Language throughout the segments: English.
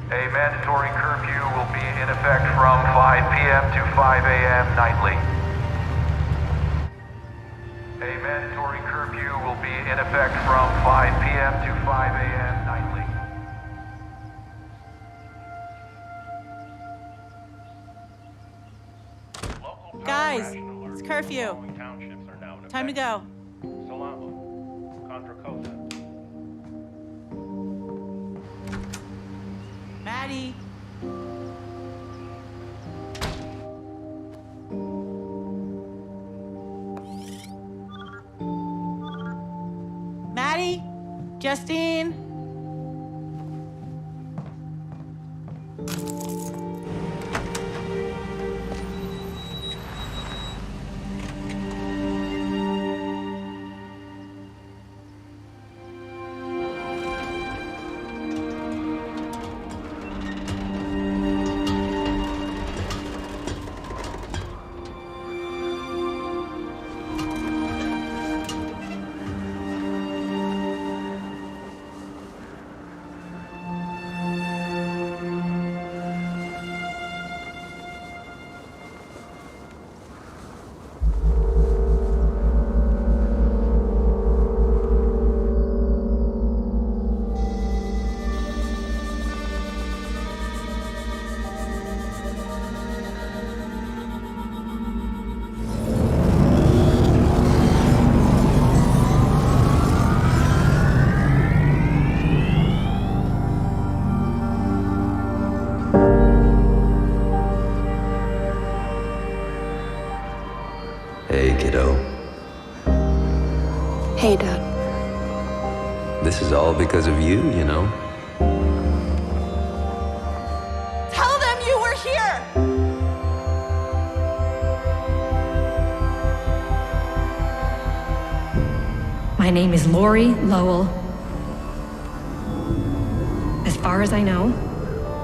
A mandatory curfew will be in effect from 5 p.m. to 5 a.m. nightly. A mandatory curfew will be in effect from 5 p.m. to 5 a.m. nightly. Guys, it's curfew. Time to go. Maddie. Maddie? Justine? Hey, kiddo. Hey, Dad. This is all because of you, you know? Tell them you were here! My name is Lori Lowell. As far as I know,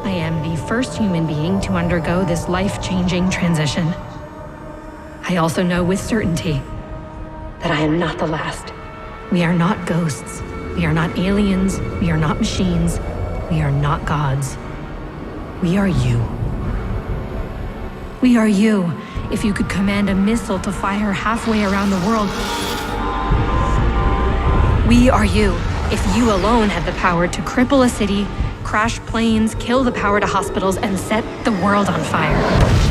I am the first human being to undergo this life-changing transition. I also know with certainty that I am not the last. We are not ghosts. We are not aliens. We are not machines. We are not gods. We are you. We are you. If you could command a missile to fire halfway around the world. We are you. If you alone had the power to cripple a city, crash planes, kill the power to hospitals, and set the world on fire.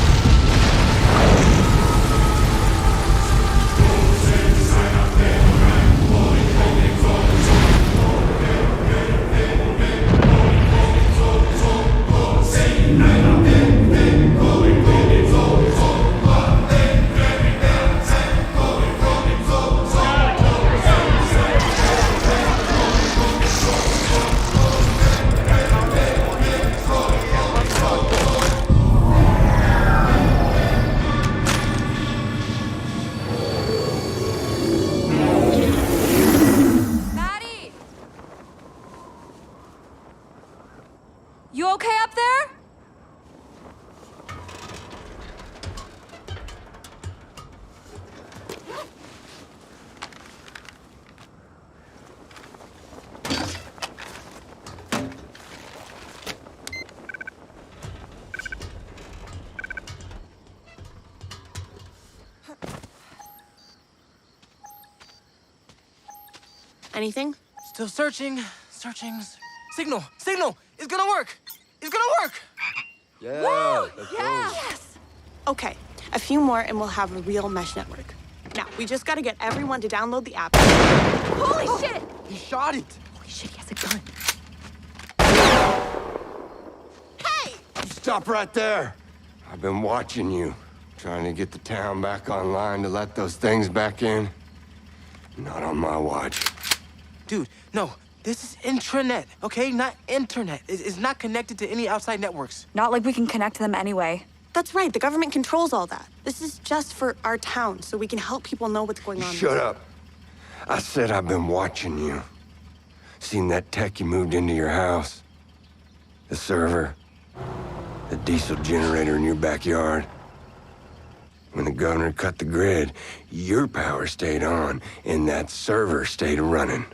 You okay up there? Anything? Still searching. Signal! It's gonna work! Yeah. Woo! Let's Yeah! go. Yes! Okay, a few more and we'll have a real mesh network. Now, we just gotta get everyone to download the app. Holy shit! He shot it! Holy shit, he has a gun. Hey! Stop right there. I've been watching you, trying to get the town back online to let those things back in. Not on my watch. Dude, no. This is intranet, okay? Not internet. It's not connected to any outside networks. Not like we can connect to them anyway. That's right, the government controls all that. This is just for our town, so we can help people know what's going on. Shut up. I said I've been watching you. Seen that tech you moved into your house. The server. The diesel generator in your backyard. When the governor cut the grid, your power stayed on, and that server stayed running.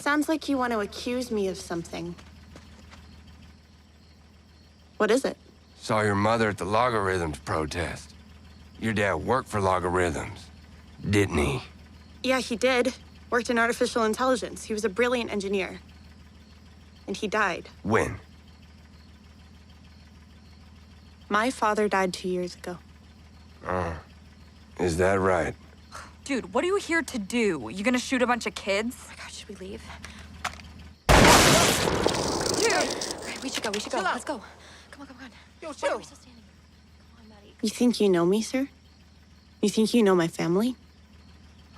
Sounds like you want to accuse me of something. What is it? Saw your mother at the Logarithms protest. Your dad worked for Logarithms, didn't he? Yeah, he did. Worked in artificial intelligence. He was a brilliant engineer. And he died. When? My father died 2 years ago. Is that right? Dude, what are you here to do? You gonna shoot a bunch of kids? Oh my God, should we leave? Dude! Okay, we should go. Chill out. Let's go. Come on. Yo, Why chill. are we still standing here? Come on, Maddie. You think you know me, sir? You think you know my family?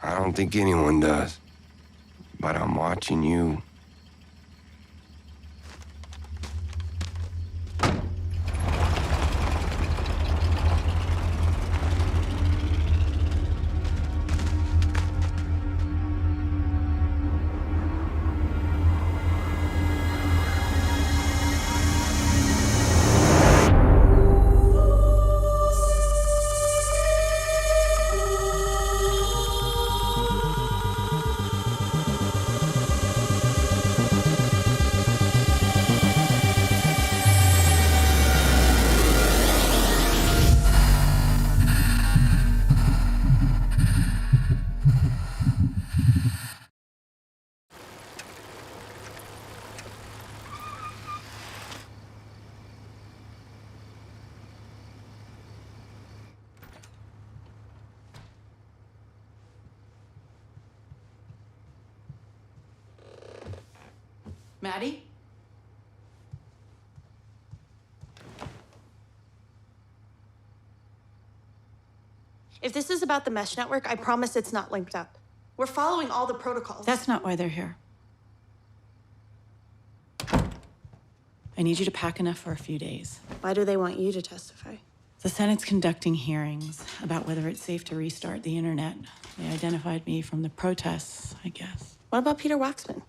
I don't think anyone does. But I'm watching you. Maddie? If this is about the mesh network, I promise it's not linked up. We're following all the protocols. That's not why they're here. I need you to pack enough for a few days. Why do they want you to testify? The Senate's conducting hearings about whether it's safe to restart the internet. They identified me from the protests, I guess. What about Peter Waxman?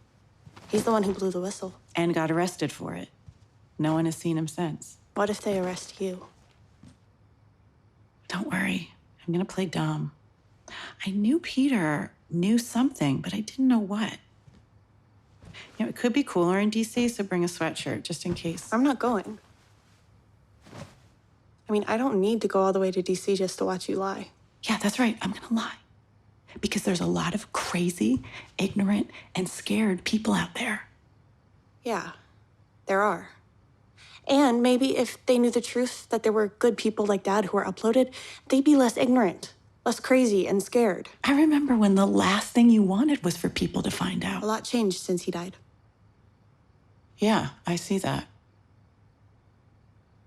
He's the one who blew the whistle. And got arrested for it. No one has seen him since. What if they arrest you? Don't worry. I'm gonna play dumb. I knew Peter knew something, but I didn't know what. You know, it could be cooler in DC, so bring a sweatshirt just in case. I'm not going. I mean, I don't need to go all the way to DC just to watch you lie. Yeah, that's right. I'm gonna lie. Because there's a lot of crazy, ignorant, and scared people out there. Yeah, there are. And maybe if they knew the truth, that there were good people like Dad who were uploaded, they'd be less ignorant, less crazy and scared. I remember when the last thing you wanted was for people to find out. A lot changed since he died. Yeah, I see that.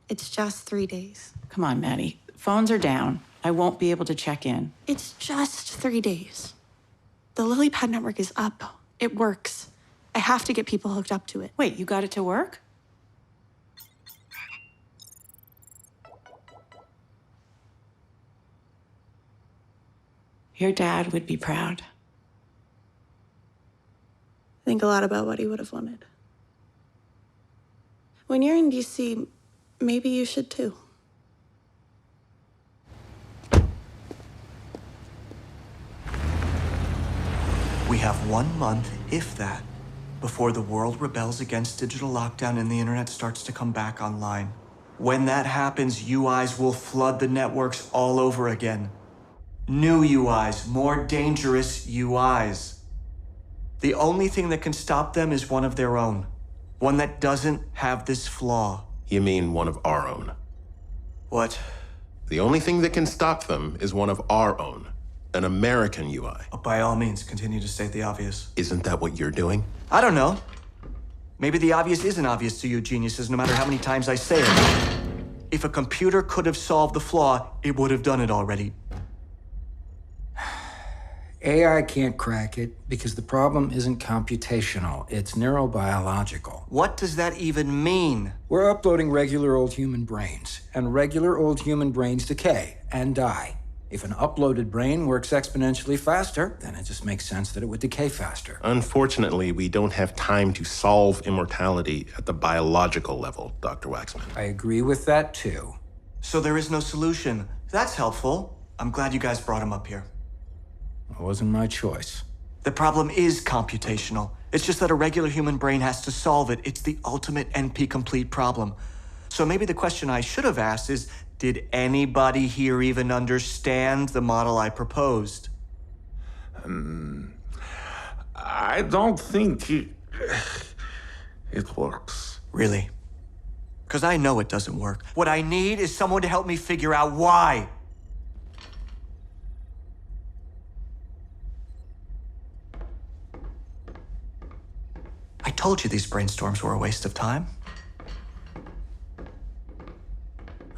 It's just 3 days. Come on, Maddie. Phones are down. I won't be able to check in. It's just 3 days. The lily pad network is up. It works. I have to get people hooked up to it. Wait, you got it to work? Your dad would be proud. Think a lot about what he would have wanted. When you're in DC, maybe you should too. We have 1 month, if that, before the world rebels against digital lockdown and the internet starts to come back online. When that happens, UIs will flood the networks all over again. New UIs, more dangerous UIs. The only thing that can stop them is one of their own. One that doesn't have this flaw. You mean one of our own? What? The only thing that can stop them is one of our own. An American UI. By all means, continue to state the obvious. Isn't that what you're doing? I don't know. Maybe the obvious isn't obvious to you geniuses, no matter how many times I say it. If a computer could have solved the flaw, it would have done it already. AI can't crack it because the problem isn't computational, it's neurobiological. What does that even mean? We're uploading regular old human brains, and regular old human brains decay and die. If an uploaded brain works exponentially faster, then it just makes sense that it would decay faster. Unfortunately, we don't have time to solve immortality at the biological level, Dr. Waxman. I agree with that too. So there is no solution. That's helpful. I'm glad you guys brought him up here. It wasn't my choice. The problem is computational. It's just that a regular human brain has to solve it. It's the ultimate NP-complete problem. So maybe the question I should have asked is, did anybody here even understand the model I proposed? I don't think it works. Really? Because I know it doesn't work. What I need is someone to help me figure out why. I told you these brainstorms were a waste of time.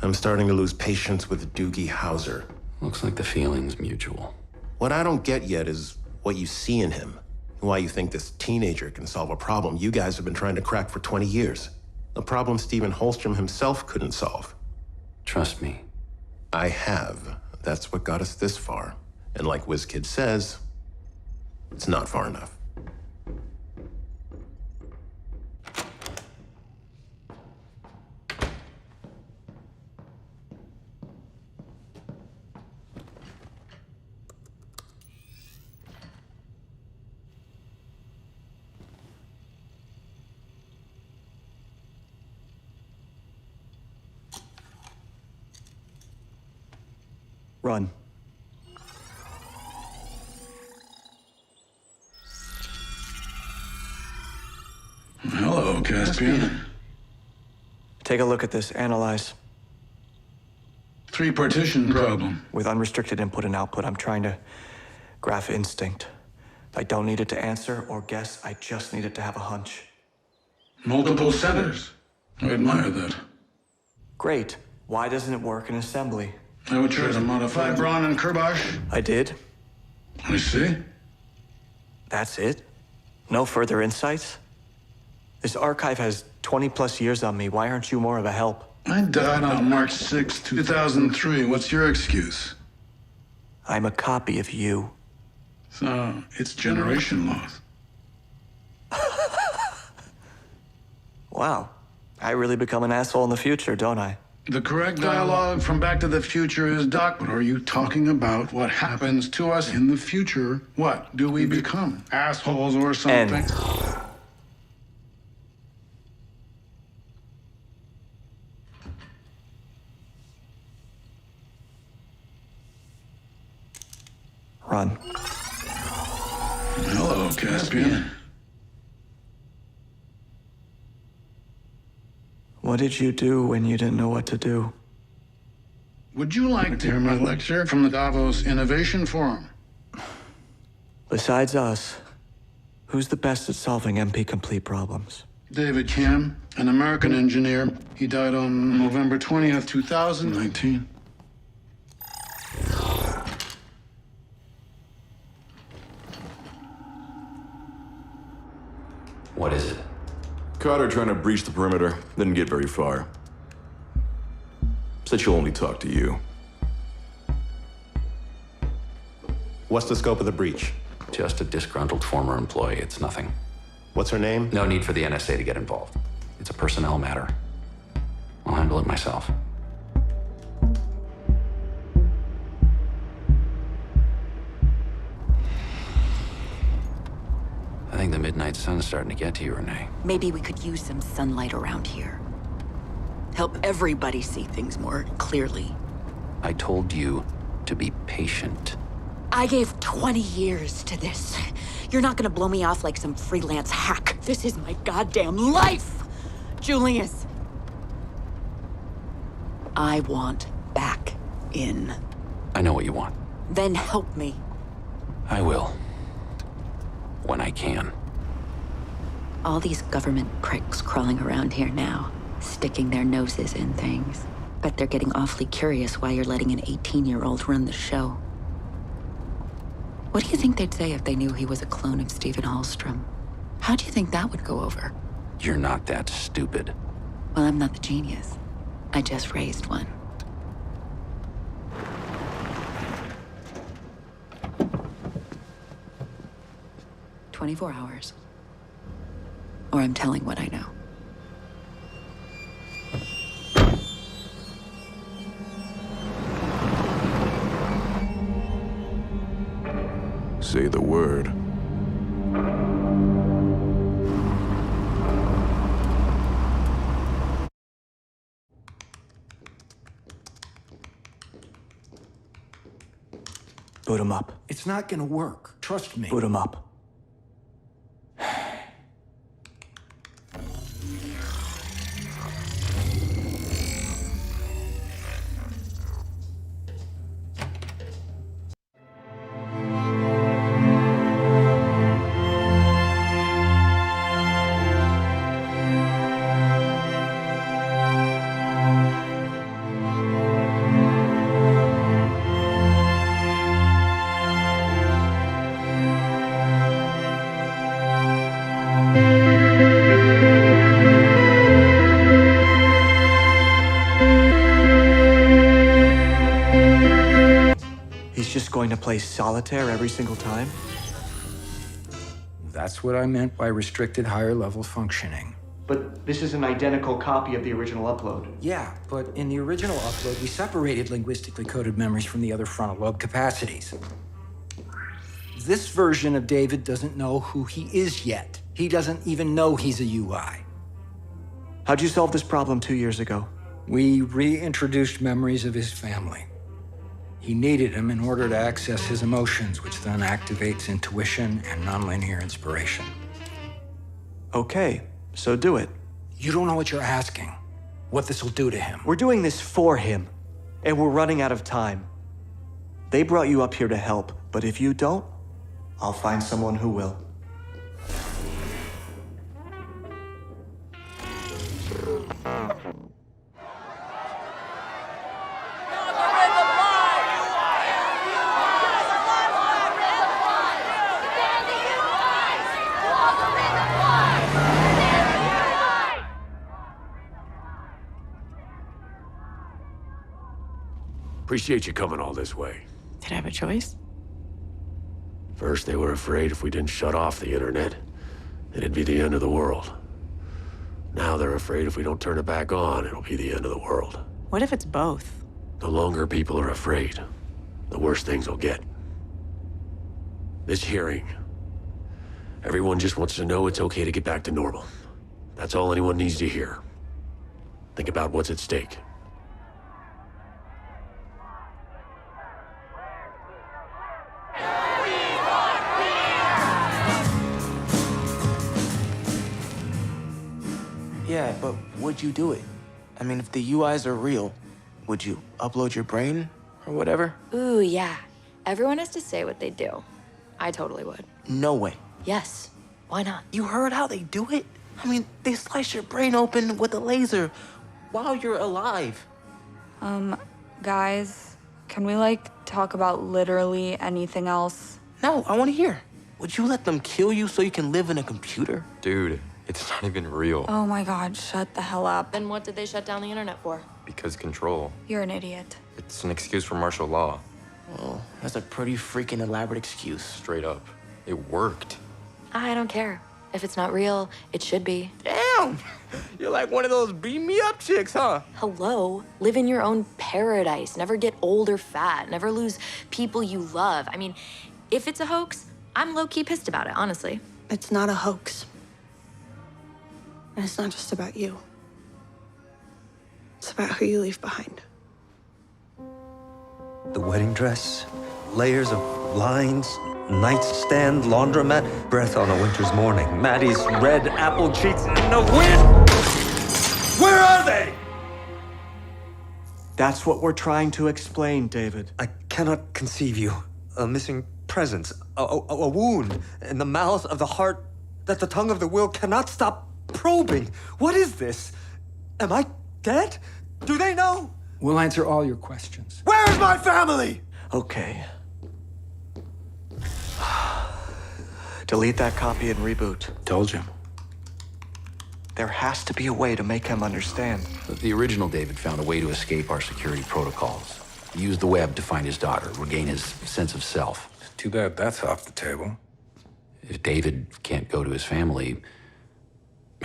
I'm starting to lose patience with Doogie Howser. Looks like the feeling's mutual. What I don't get yet is what you see in him. Why you think this teenager can solve a problem you guys have been trying to crack for 20 years. A problem Stephen Holstrom himself couldn't solve. Trust me. I have. That's what got us this far. And like WizKid says, it's not far enough. Run. Hello, Caspian. Take a look at this. Analyze. 3-partition problem. With unrestricted input and output, I'm trying to graph instinct. I don't need it to answer or guess. I just need it to have a hunch. Multiple centers. I admire that. Great. Why doesn't it work in assembly? I would try to modify Braun and Kerbosh. I did. I see. That's it? No further insights? This archive has 20+ years on me. Why aren't you more of a help? I died on March 6, 2003. What's your excuse? I'm a copy of you. So, it's generation loss. Wow. I really become an asshole in the future, don't I? The correct dialogue from Back to the Future is, Doc, what are you talking about? What happens to us in the future? What do we become? Assholes or something? Run. Hello, Caspian. What did you do when you didn't know what to do? Would you like to hear my lecture from the Davos Innovation Forum? Besides us, who's the best at solving NP-complete problems? David Kim, an American engineer. He died on November 20th, 2019. What is it? Carter trying to breach the perimeter. Didn't get very far. Said she'll only talk to you. What's the scope of the breach? Just a disgruntled former employee. It's nothing. What's her name? No need for the NSA to get involved. It's a personnel matter. I'll handle it myself. I think the midnight sun's starting to get to you, Renee. Maybe we could use some sunlight around here. Help everybody see things more clearly. I told you to be patient. I gave 20 years to this. You're not gonna blow me off like some freelance hack. This is my goddamn life, Julius. I want back in. I know what you want. Then help me. I will. When I can. All these government pricks crawling around here now, sticking their noses in things. Bet they're getting awfully curious why you're letting an 18-year-old run the show. What do you think they'd say if they knew he was a clone of Stephen Holstrom? How do you think that would go over? You're not that stupid. Well, I'm not the genius. I just raised one. "24 hours. Or I'm telling what I know." Say the word. boot him up. It's not gonna work. Trust me. Boot him up. Going to play solitaire every single time? That's what I meant by restricted higher level functioning. But this is an identical copy of the original upload. Yeah, but in the original upload, we separated linguistically coded memories from the other frontal lobe capacities. This version of David doesn't know who he is yet. He doesn't even know he's a UI. How'd you solve this problem 2 years ago? We reintroduced memories of his family. He needed them in order to access his emotions, which then activates intuition and nonlinear inspiration. Okay, so do it. You don't know what you're asking. What this will do to him. We're doing this for him, and we're running out of time. They brought you up here to help, but if you don't, I'll find someone who will. Appreciate you coming all this way. Did I have a choice? First, they were afraid if we didn't shut off the internet, it'd be the end of the world. Now they're afraid if we don't turn it back on, it'll be the end of the world. What if it's both? The longer people are afraid, the worse things will get. This hearing, everyone just wants to know it's okay to get back to normal. That's all anyone needs to hear. Think about what's at stake. Yeah, but would you do it? I mean, if the UIs are real, would you upload your brain or whatever? Ooh, yeah. Everyone has to say what they do. I totally would. No way. Yes. Why not? You heard how they do it? I mean, they slice your brain open with a laser while you're alive. Guys, can we, talk about literally anything else? No, I want to hear. Would you let them kill you so you can live in a computer? Dude, it's not even real. Oh my God, shut the hell up. Then what did they shut down the internet for? Because control. You're an idiot. It's an excuse for martial law. Well, that's a pretty freaking elaborate excuse. Straight up. It worked. I don't care. If it's not real, it should be. Damn! You're like one of those beat me up chicks, huh? Hello? Live in your own paradise. Never get old or fat. Never lose people you love. I mean, if it's a hoax, I'm low-key pissed about it, honestly. It's not a hoax. And it's not just about you. It's about who you leave behind. The wedding dress, layers of lines, nightstand, laundromat, breath on a winter's morning, Maddie's red apple cheeks in the wind! Where are they? That's what we're trying to explain, David. I cannot conceive you. A missing presence, a wound in the mouth of the heart that the tongue of the will cannot stop probing. What is this? Am I dead? Do they know? We'll answer all your questions. Where is my family? Okay. Delete that copy and reboot. Told you. There has to be a way to make him understand. The original David found a way to escape our security protocols. He used the web to find his daughter, regain his sense of self. Too bad that's off the table. If David can't go to his family,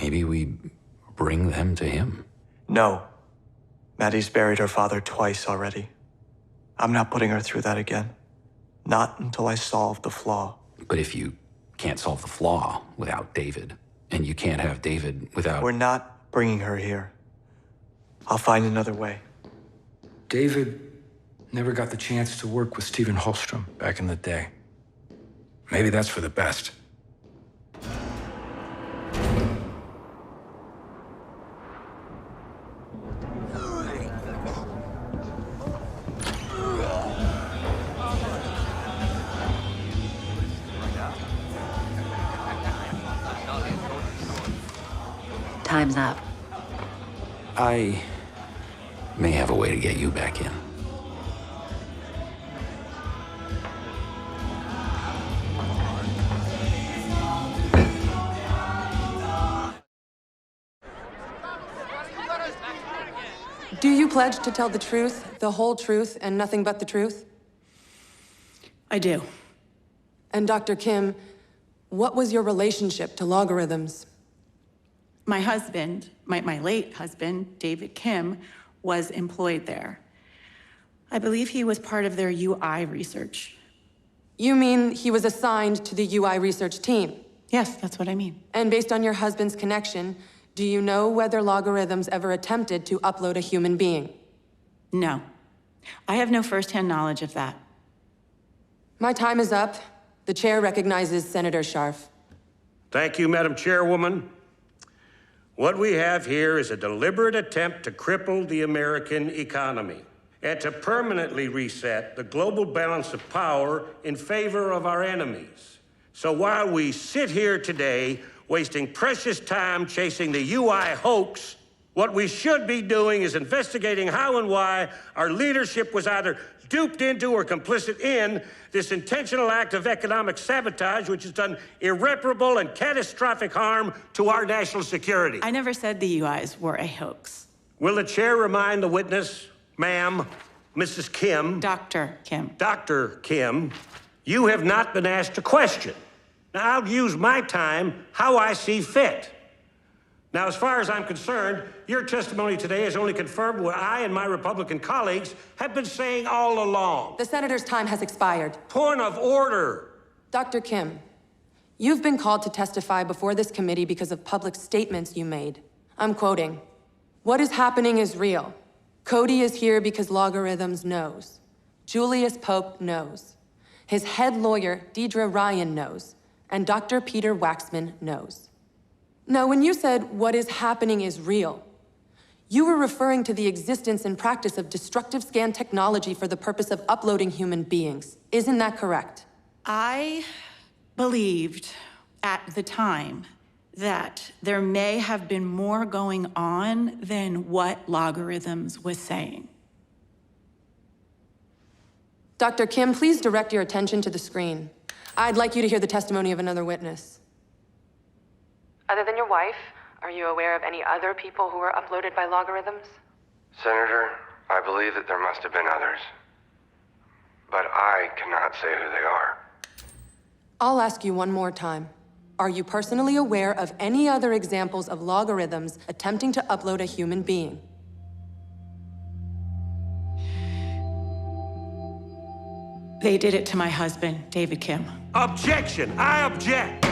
maybe we bring them to him. No. Maddie's buried her father twice already. I'm not putting her through that again. Not until I solve the flaw. But if you can't solve the flaw without David, and you can't have David without... We're not bringing her here. I'll find another way. David Never got the chance to work with Stephen Holstrom back in the day. Maybe that's for the best. Time's up. I may have a way to get you back in. Do you pledge to tell the truth, the whole truth, and nothing but the truth? I do. And Dr. Kim, what was your relationship to logarithms? My husband, my late husband, David Kim, was employed there. I believe he was part of their UI research. You mean he was assigned to the UI research team? Yes, that's what I mean. And based on your husband's connection, do you know whether logarithms ever attempted to upload a human being? No. I have no firsthand knowledge of that. My time is up. The chair recognizes Senator Scharf. Thank you, Madam Chairwoman. What we have here is a deliberate attempt to cripple the American economy and to permanently reset the global balance of power in favor of our enemies. So while we sit here today wasting precious time chasing the UI hoax, what we should be doing is investigating how and why our leadership was either duped into or complicit in this intentional act of economic sabotage, which has done irreparable and catastrophic harm to our national security. I never said the UIs were a hoax. Will the chair remind the witness, ma'am, Mrs. Kim? Dr. Kim. Dr. Kim, you have not been asked a question. Now, I'll use my time how I see fit. Now, as far as I'm concerned, your testimony today has only confirmed what I and my Republican colleagues have been saying all along. The senator's time has expired. Point of order. Dr. Kim, you've been called to testify before this committee because of public statements you made. I'm quoting, "What is happening is real. Cody is here because logarithms knows. Julius Pope knows. His head lawyer, Deidre Ryan, knows. And Dr. Peter Waxman knows." Now, when you said, "what is happening is real," you were referring to the existence and practice of destructive scan technology for the purpose of uploading human beings. Isn't that correct? I believed at the time that there may have been more going on than what logarithms was saying. Dr. Kim, please direct your attention to the screen. I'd like you to hear the testimony of another witness. Other than your wife, are you aware of any other people who were uploaded by logarithms? Senator, I believe that there must have been others. But I cannot say who they are. I'll ask you one more time. Are you personally aware of any other examples of logarithms attempting to upload a human being? They did it to my husband, David Kim. Objection! I object!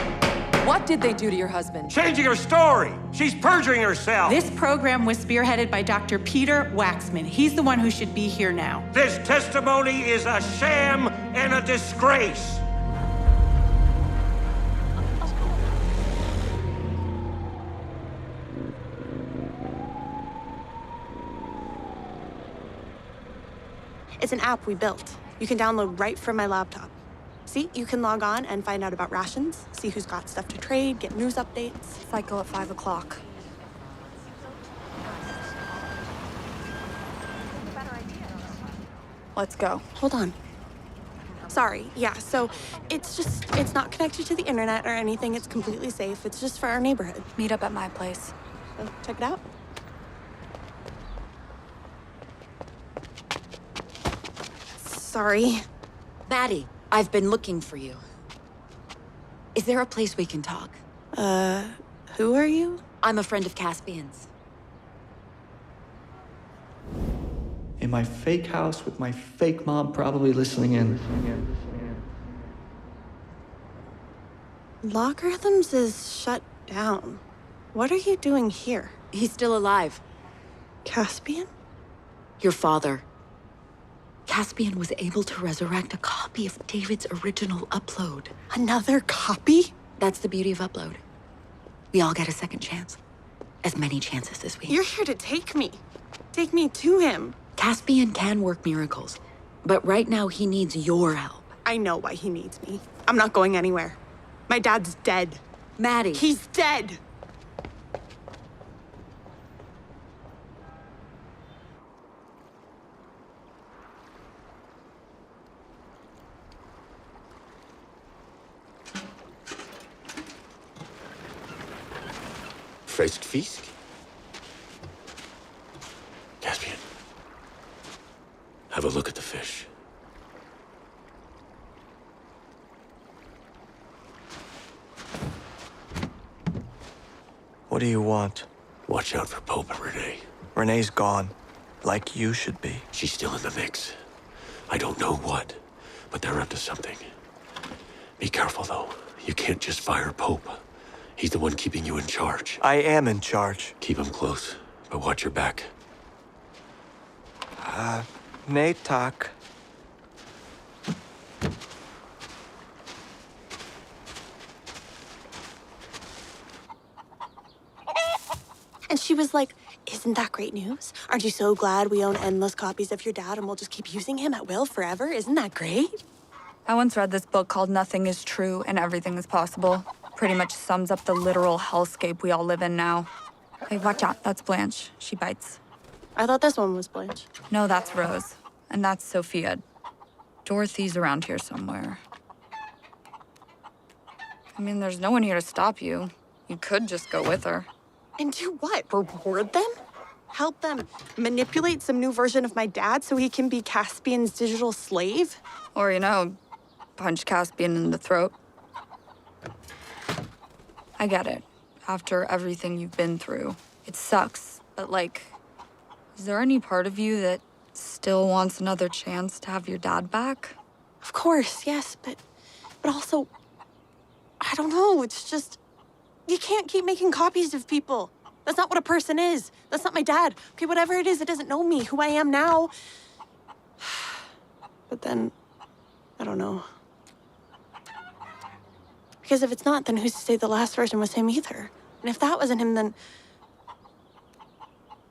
What did they do to your husband? Changing her story! She's perjuring herself! This program was spearheaded by Dr. Peter Waxman. He's the one who should be here now. This testimony is a sham and a disgrace! It's an app we built. You can download right from my laptop. See, you can log on and find out about rations, see who's got stuff to trade, get news updates. Cycle at 5 o'clock. Let's go. Hold on. Sorry, yeah, so it's not connected to the internet or anything. It's completely safe. It's just for our neighborhood. Meet up at my place. So check it out. Sorry. Maddie, I've been looking for you. Is there a place we can talk? Who are you? I'm a friend of Caspian's. In my fake house with my fake mom probably listening in. Logarithms is shut down. What are you doing here? He's still alive. Caspian? Your father. Caspian was able to resurrect a copy of David's original upload. Another copy? That's the beauty of upload. We all get a second chance. As many chances as we. You're here to take me. Take me to him. Caspian can work miracles, but right now he needs your help. I know why he needs me. I'm not going anywhere. My dad's dead. Maddie. He's dead. Feest Fisk? Caspian, have a look at the fish. What do you want? Watch out for Pope and Renee. Renee's gone. Like you should be. She's still in the mix. I don't know what, but they're up to something. Be careful, though. You can't just fire Pope. He's the one keeping you in charge. I am in charge. Keep him close, but watch your back. Nee tak. And she was like, isn't that great news? Aren't you so glad we own endless copies of your dad and we'll just keep using him at will forever? Isn't that great? I once read this book called Nothing is True and Everything is Possible. Pretty much sums up the literal hellscape we all live in now. Hey, watch out. That's Blanche. She bites. I thought this one was Blanche. No, that's Rose. And that's Sophia. Dorothy's around here somewhere. I mean, there's no one here to stop you. You could just go with her. And do what? Reward them? Help them manipulate some new version of my dad so he can be Caspian's digital slave? Or, you know, punch Caspian in the throat. I get it. After everything you've been through, it sucks. But, like, is there any part of you that still wants another chance to have your dad back? Of course, yes, but also, I don't know, it's just, you can't keep making copies of people. That's not what a person is. That's not my dad. Okay, whatever it is, it doesn't know me, who I am now. But then, I don't know. Because if it's not, then who's to say the last version was him either? And if that wasn't him, then...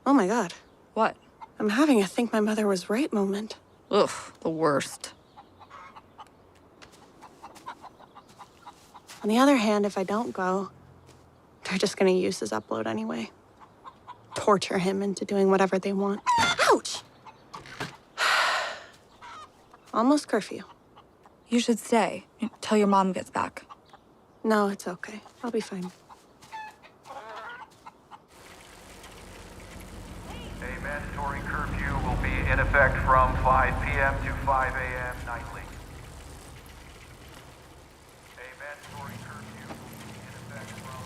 Oh my God. What? I'm having a think my mother was right moment. Ugh, the worst. On the other hand, if I don't go, they're just gonna use his upload anyway. Torture him into doing whatever they want. Ouch! Almost curfew. You should stay until your mom gets back. No, it's okay. I'll be fine. A mandatory curfew will be in effect from 5 p.m. to 5 a.m. nightly. A mandatory curfew will be in effect from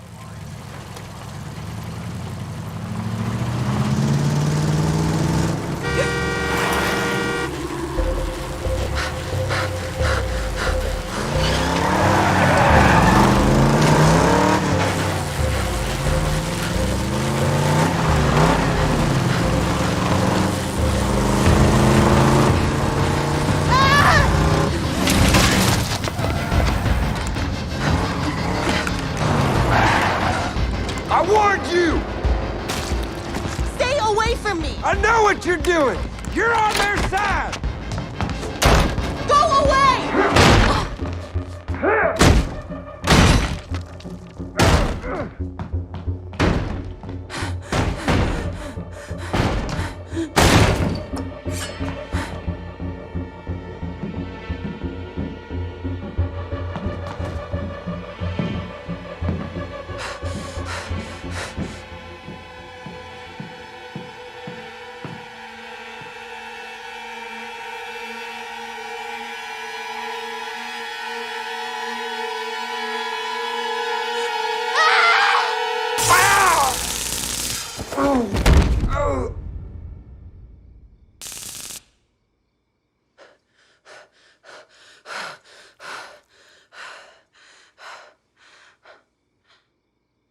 I warned you! Stay away from me! I know what you're doing! You're on their side! Go away!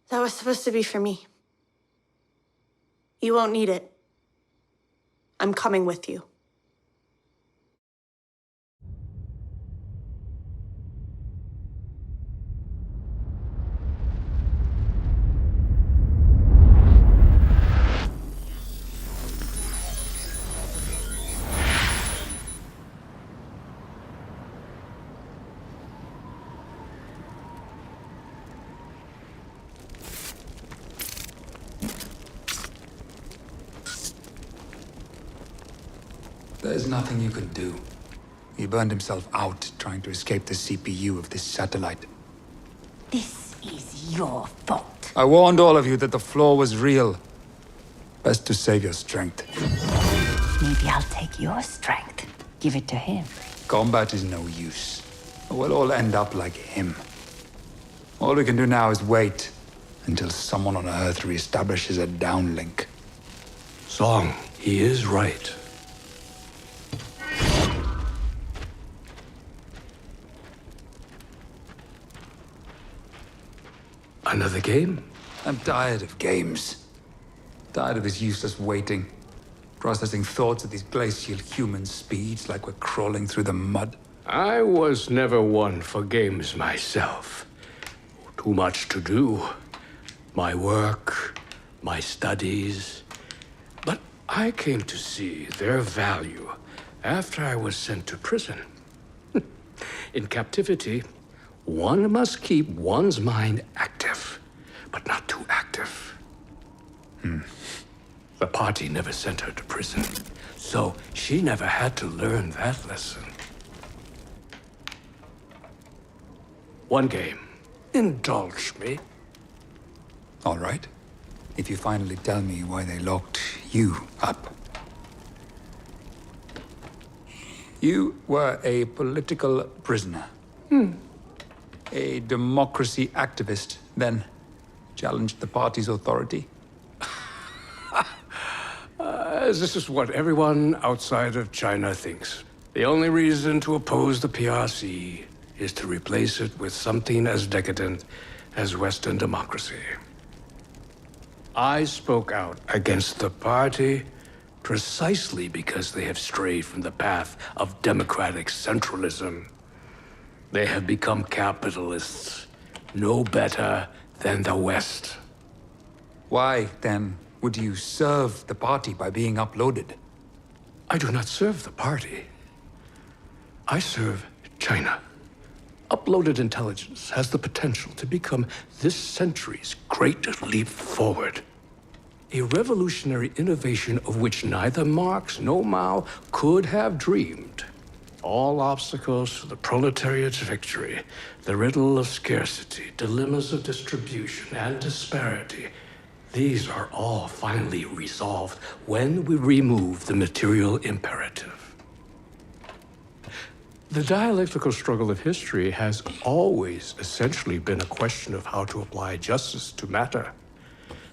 That was supposed to be for me. You won't need it. I'm coming with you. There's nothing you can do. He burned himself out trying to escape the CPU of this satellite. This is your fault. I warned all of you that the flaw was real. Best to save your strength. Maybe I'll take your strength. Give it to him. Combat is no use. We'll all end up like him. All we can do now is wait until someone on Earth reestablishes a downlink. Song, he is right. Another game? I'm tired of games. Tired of this useless waiting. Processing thoughts at these glacial human speeds like we're crawling through the mud. I was never one for games myself. Too much to do. My work, my studies. But I came to see their value after I was sent to prison. In captivity, one must keep one's mind active, but not too active. The party never sent her to prison, so she never had to learn that lesson. One game. Indulge me. All right. If you finally tell me why they locked you up. You were a political prisoner. A democracy activist, then challenged the party's authority. This is what everyone outside of China thinks. The only reason to oppose the PRC is to replace it with something as decadent as Western democracy. I spoke out against the party precisely because they have strayed from the path of democratic centralism. They have become capitalists, no better than the West. Why, then, would you serve the party by being uploaded? I do not serve the party. I serve China. Uploaded intelligence has the potential to become this century's great leap forward. A revolutionary innovation of which neither Marx nor Mao could have dreamed. All obstacles to the proletariat's victory, the riddle of scarcity, dilemmas of distribution and disparity, these are all finally resolved when we remove the material imperative. The dialectical struggle of history has always essentially been a question of how to apply justice to matter.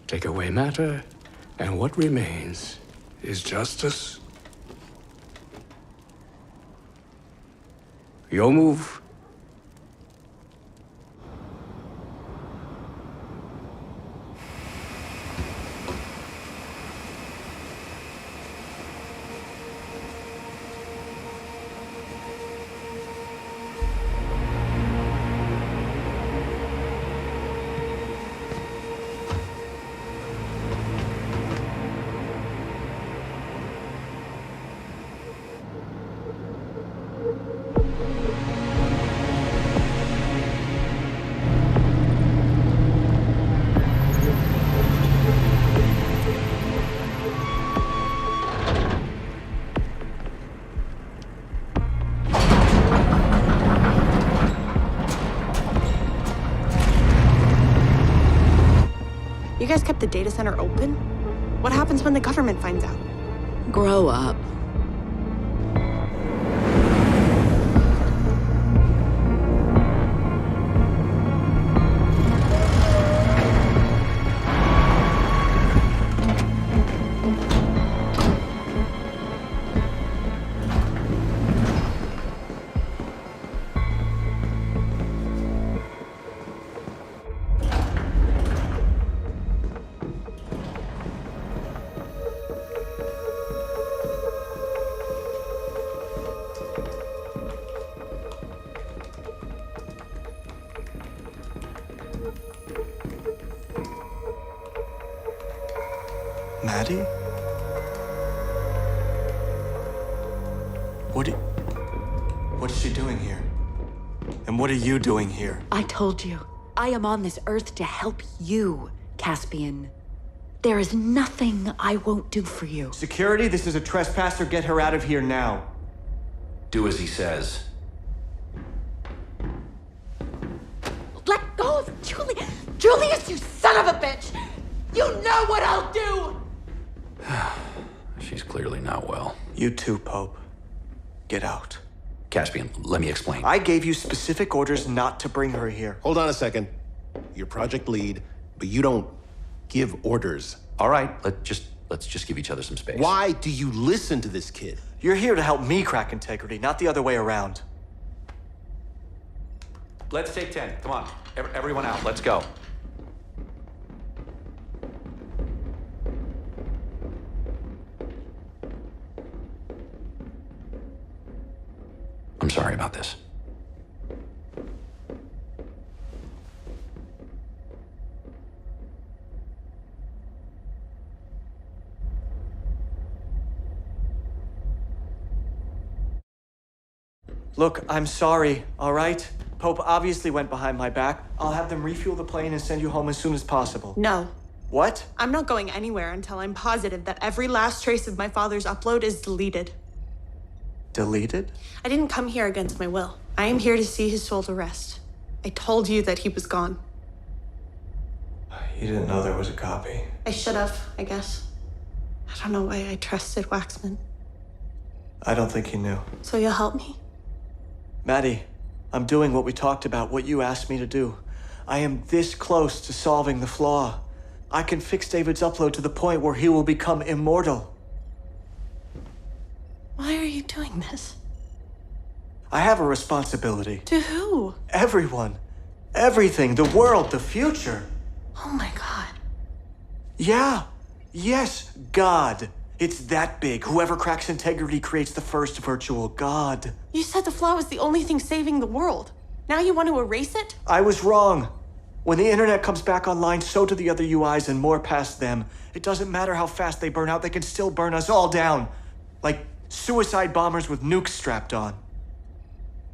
Take away matter, and what remains is justice. Your move. You guys kept the data center open? What happens when the government finds out? Grow up. Maddie? What is she doing here? And what are you doing here? I told you, I am on this earth to help you, Caspian. There is nothing I won't do for you. Security, this is a trespasser. Get her out of here now. Do as he says. Let go of Julius! Julius, you son of a bitch! You know what I'll do! She's clearly not well. You too, Pope. Get out. Caspian, let me explain. I gave you specific orders not to bring her here. Hold on a second. You're project lead, but you don't give orders. All right, let's just give each other some space. Why do you listen to this kid? You're here to help me crack integrity, not the other way around. Let's take 10. Come on. Everyone out. Let's go. I'm sorry about this. Look, I'm sorry, all right? Pope obviously went behind my back. I'll have them refuel the plane and send you home as soon as possible. No. What? I'm not going anywhere until I'm positive that every last trace of my father's upload is deleted. Deleted? I didn't come here against my will. I am here to see his soul to rest. I told you that he was gone. You didn't know there was a copy. I should have, I guess. I don't know why I trusted Waxman. I don't think he knew. So you'll help me? Maddie, I'm doing what we talked about, what you asked me to do. I am this close to solving the flaw. I can fix David's upload to the point where he will become immortal. Why are you doing this? I have a responsibility. To who? Everyone. Everything. The world. The future. Oh my God. Yeah. Yes, God. It's that big. Whoever cracks integrity creates the first virtual God. You said the flaw was the only thing saving the world. Now you want to erase it? I was wrong. When the internet comes back online, so do the other UIs and more past them. It doesn't matter how fast they burn out, they can still burn us all down. Like suicide bombers with nukes strapped on.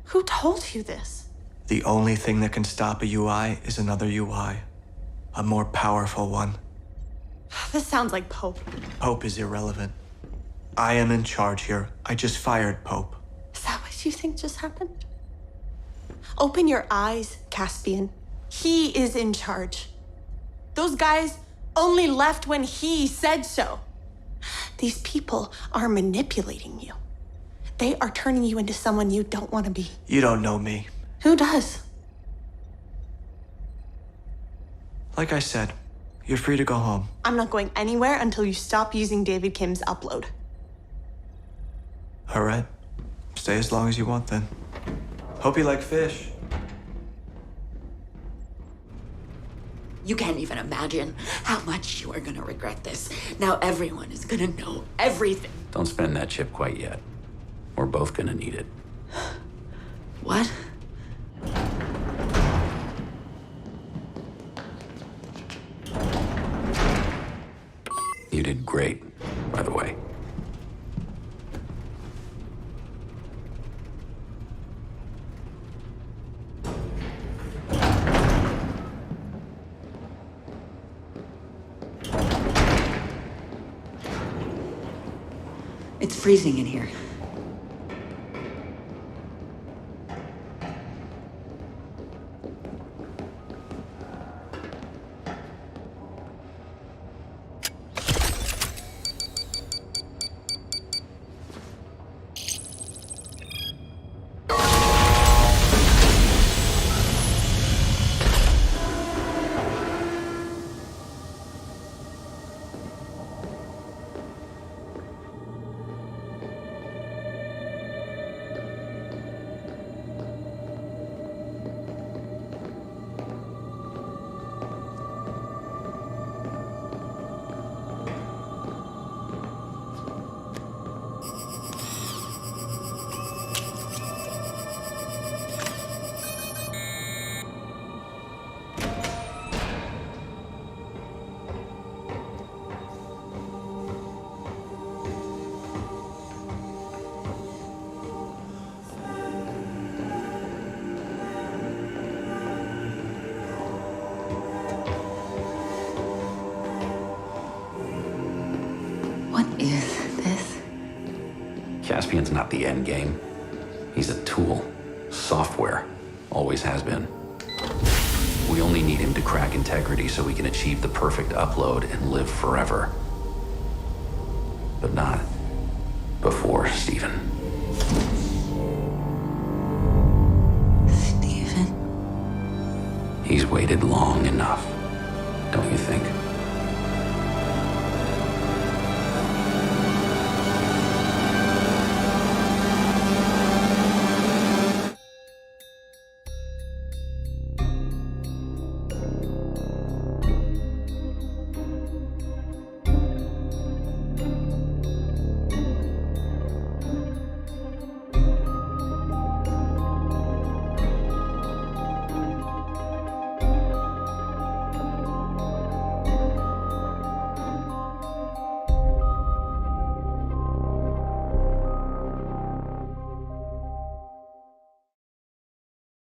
Who told you this? The only thing that can stop a UI is another UI. A more powerful one. This sounds like Pope. Pope is irrelevant. I am in charge here. I just fired Pope. Is that what you think just happened? Open your eyes, Caspian. He is in charge. Those guys only left when he said so. These people are manipulating you. They are turning you into someone you don't want to be. You don't know me. Who does? Like I said, you're free to go home. I'm not going anywhere until you stop using David Kim's upload. All right. Stay as long as you want then. Hope you like fish. You can't even imagine how much you are gonna regret this. Now everyone is gonna know everything. Don't spend that chip quite yet. We're both gonna need it. What? You did great, by the way. It's freezing in here. Caspian's not the end game. He's a tool. Software. Always has been. We only need him to crack integrity so we can achieve the perfect upload and live forever. But not before Stephen. Stephen? He's waited long enough, don't you think?